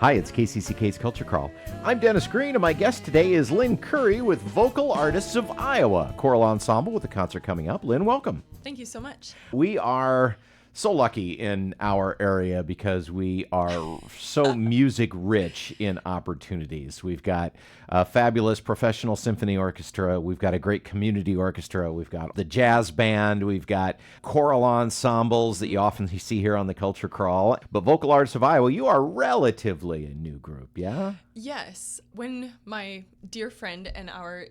Hi, it's KCCK's Culture Crawl. I'm Dennis Green, and my guest today is Lyn Curry with Vocal Artists of Iowa, choral ensemble with a concert coming up. Lyn, welcome. Thank you so much. We are so lucky in our area because we are so music rich in opportunities. We've got a fabulous professional symphony orchestra. We've got a great community orchestra. We've got the jazz band. We've got choral ensembles that you often see here on the Culture Crawl. But Vocal Artists of Iowa, you are relatively a new group, yeah? Yes. When my dear friend and our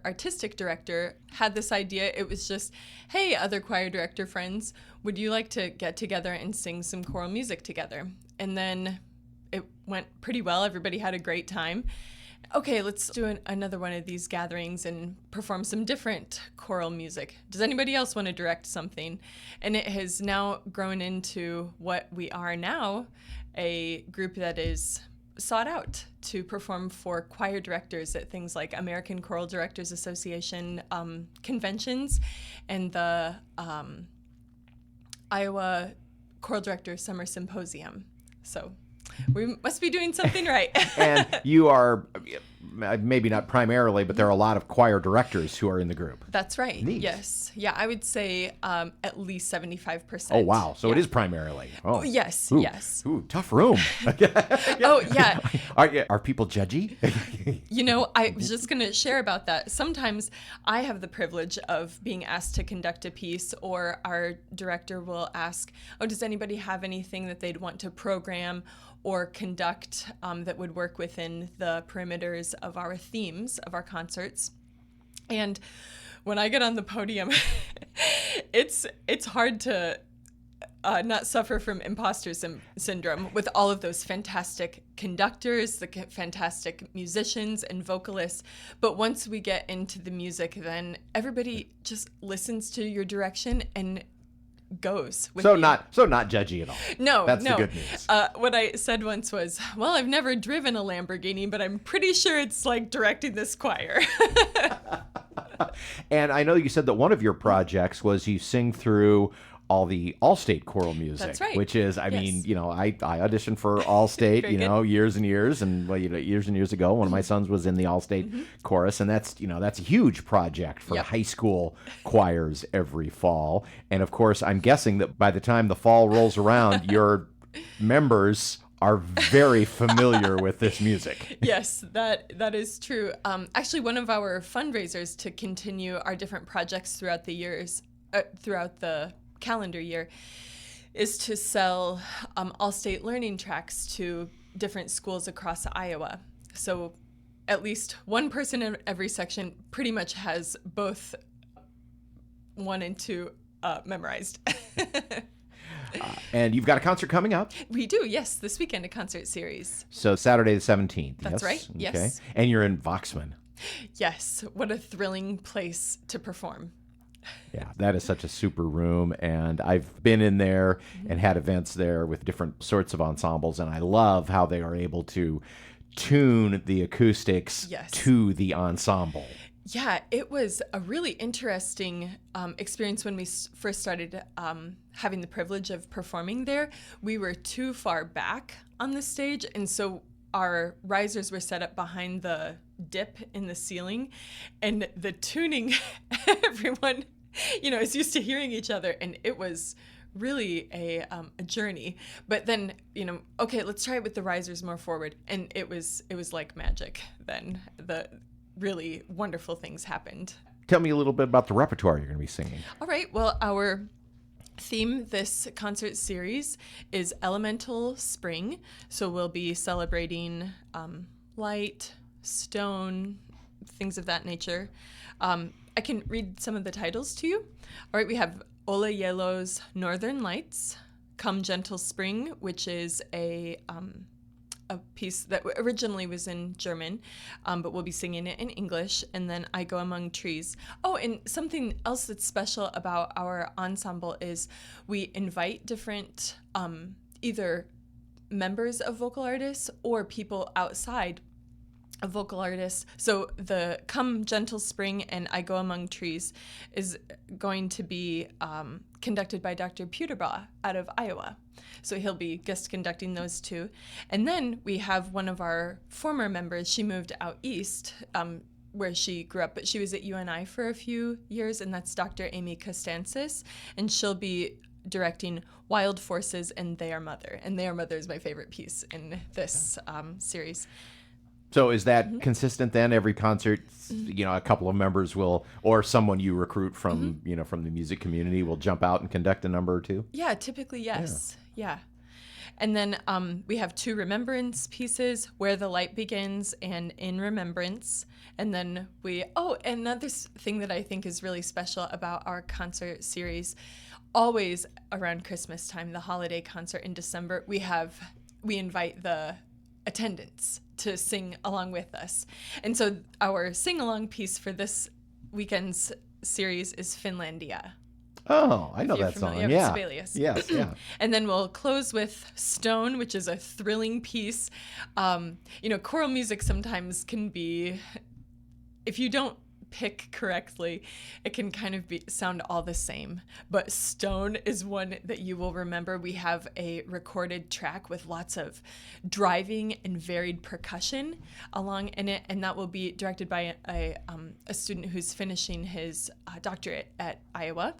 artistic director had this idea, it was just, hey, other choir director friends, would you like to get together and sing some choral music together? And then it went pretty well. Everybody had a great time. Okay, let's do another one of these gatherings and perform some different choral music. Does anybody else want to direct something? And it has now grown into what we are now, a group that is sought out to perform for choir directors at things like American Choral Directors Association conventions and the Iowa Choral Directors Summer Symposium. So we must be doing something right. And you are, maybe not primarily, but there are a lot of choir directors who are in the group. That's right. Neat. Yes. Yeah, I would say at least 75%. Oh, wow. So yeah. It is primarily. Oh, yes. Ooh. Yes. Ooh, tough room. Oh, yeah. Are people judgy? You know, I was just going to share about that. Sometimes I have the privilege of being asked to conduct a piece, or our director will ask, oh, does anybody have anything that they'd want to program or conduct that would work within the perimeters of our themes of our concerts? And when I get on the podium, it's hard to not suffer from imposter syndrome with all of those fantastic conductors, the fantastic musicians and vocalists. But once we get into the music, then everybody just listens to your direction and goes with you. Not judgy at all. No, That's no. the good news. What I said once was, well, I've never driven a Lamborghini, but I'm pretty sure it's like directing this choir. And I know you said that one of your projects was you sing through all the All-State choral music. That's right. Which is, I Yes. mean, you know, I auditioned for All-State, Very you know, years and years, and well, you know, years and years ago, one of my sons was in the All-State chorus, and that's, you know, that's a huge project for Yep. high school choirs every fall. And of course, I'm guessing that by the time the fall rolls around, your members are very familiar with this music. Yes, that is true. Actually, one of our fundraisers to continue our different projects throughout the years, throughout the calendar year, is to sell all-state learning tracks to different schools across Iowa. So at least one person in every section pretty much has both 1 and 2 memorized. And you've got a concert coming up. We do, yes, this weekend, a concert series. So Saturday the 17th. That's yes? right, Okay. yes. And you're in Voxman. Yes, what a thrilling place to perform. Yeah, that is such a super room, and I've been in there and had events there with different sorts of ensembles, and I love how they are able to tune the acoustics Yes. to the ensemble. Yeah, it was a really interesting experience when we first started having the privilege of performing there. We were too far back on the stage, and so our risers were set up behind the dip in the ceiling, and the tuning, everyone, you know, is used to hearing each other, and it was really a journey. But then, you know, okay, let's try it with the risers more forward, and it was like magic. Then the really wonderful things happened. Tell me a little bit about the repertoire you're going to be singing. All right, well, our theme this concert series is Elemental Spring. So we'll be celebrating light, stone, things of that nature. I can read some of the titles to you. All right, we have Ola Yelo's Northern Lights, Come Gentle Spring, which is a piece that originally was in German, but we'll be singing it in English, and then I Go Among Trees. Oh, and something else that's special about our ensemble is we invite different either members of vocal artists or people outside a vocal artist. So the Come Gentle Spring and I Go Among Trees is going to be conducted by Dr. Puterbaugh out of Iowa. So he'll be guest conducting those two. And then we have one of our former members. She moved out east where she grew up, but she was at UNI for a few years, and that's Dr. Amy Costancis. And she'll be directing Wild Forces and They Are Mother. And They Are Mother is my favorite piece in this series. So is that consistent then? Every concert, a couple of members will, or someone you recruit from, from the music community will jump out and conduct a number or two? Yeah, typically, yes. Yeah. And then we have 2 remembrance pieces, Where the Light Begins and In Remembrance. And then another thing that I think is really special about our concert series, always around Christmas time, the holiday concert in December, we invite the attendants to sing along with us. And so our sing-along piece for this weekend's series is Finlandia. Oh, I know that song. Yeah. Sibelius. Yes, yeah. And then we'll close with Stone, which is a thrilling piece. Choral music sometimes can be, if you don't pick correctly, it can kind of sound all the same. But Stone is one that you will remember. We have a recorded track with lots of driving and varied percussion along in it, and that will be directed by a student who's finishing his doctorate at Iowa.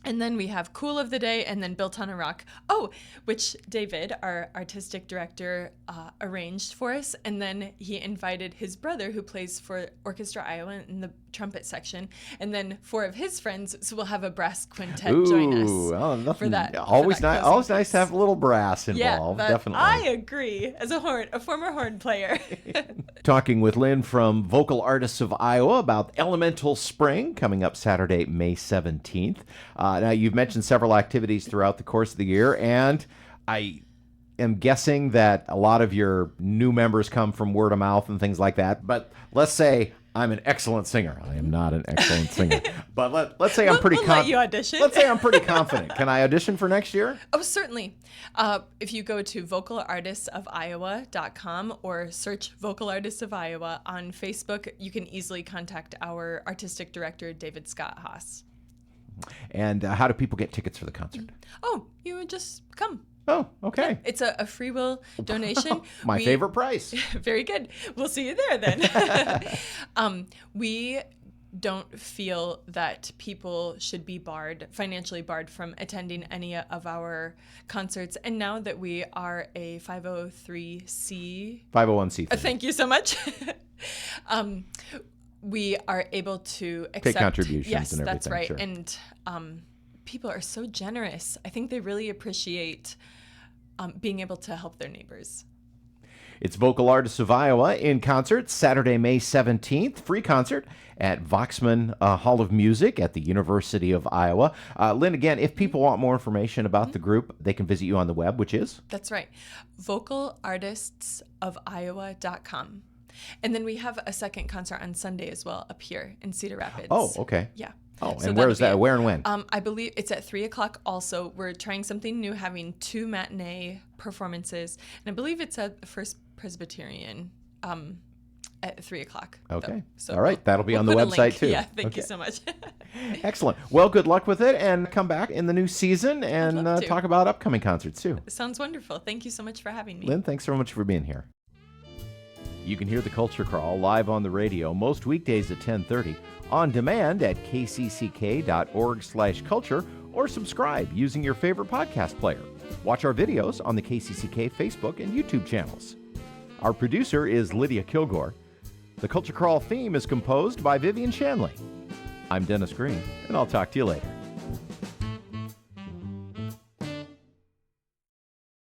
And then we have Cool of the Day and then Built on a Rock. Oh, which David, our artistic director, arranged for us. And then he invited his brother, who plays for Orchestra Iowa in the trumpet section, and then 4 of his friends. So we'll have a brass quintet join us for that. Always nice to have a little brass involved. Yeah, definitely. I agree. As a former horn player. Talking with Lyn from Vocal Artists of Iowa about Elemental Spring coming up Saturday, May 17th. Now, you've mentioned several activities throughout the course of the year, and I am guessing that a lot of your new members come from word of mouth and things like that. But let's say I'm an excellent singer. I am not an excellent singer. But let's say I'm pretty confident. Let you audition. Let's say I'm pretty confident. Can I audition for next year? Oh, certainly. If you go to vocalartistofiowa.com or search Vocal Artists of Iowa on Facebook, you can easily contact our artistic director, David Scott Haas. And how do people get tickets for the concert? Oh, you would just come. Oh, okay. Yeah, it's a free will donation. My favorite price. Very good. We'll see you there then. We don't feel that people should be financially barred from attending any of our concerts. And now that we are a 501c. Thank you so much. We are able to accept take contributions yes, and everything. That's right. Sure. And people are so generous. I think they really appreciate being able to help their neighbors. It's Vocal Artists of Iowa in concert Saturday, May 17th. Free concert at Voxman Hall of Music at the University of Iowa. Lyn, again, if people want more information about the group, they can visit you on the web, which is? That's right. vocalartistofiowa.com. And then we have a second concert on Sunday as well up here in Cedar Rapids. Oh, okay. Yeah. Oh, so and where is that? Where and when? I believe it's at 3:00 also. We're trying something new, having 2 matinee performances. And I believe it's at First Presbyterian at 3:00. Okay. So all right. That'll be on the website too. Yeah. Thank you so much. Excellent. Well, good luck with it, and come back in the new season and talk about upcoming concerts too. Sounds wonderful. Thank you so much for having me. Lyn, thanks so much for being here. You can hear The Culture Crawl live on the radio most weekdays at 10:30, on demand at kcck.org/culture, or subscribe using your favorite podcast player. Watch our videos on the KCCK Facebook and YouTube channels. Our producer is Lydia Kilgore. The Culture Crawl theme is composed by Vivian Shanley. I'm Dennis Green, and I'll talk to you later.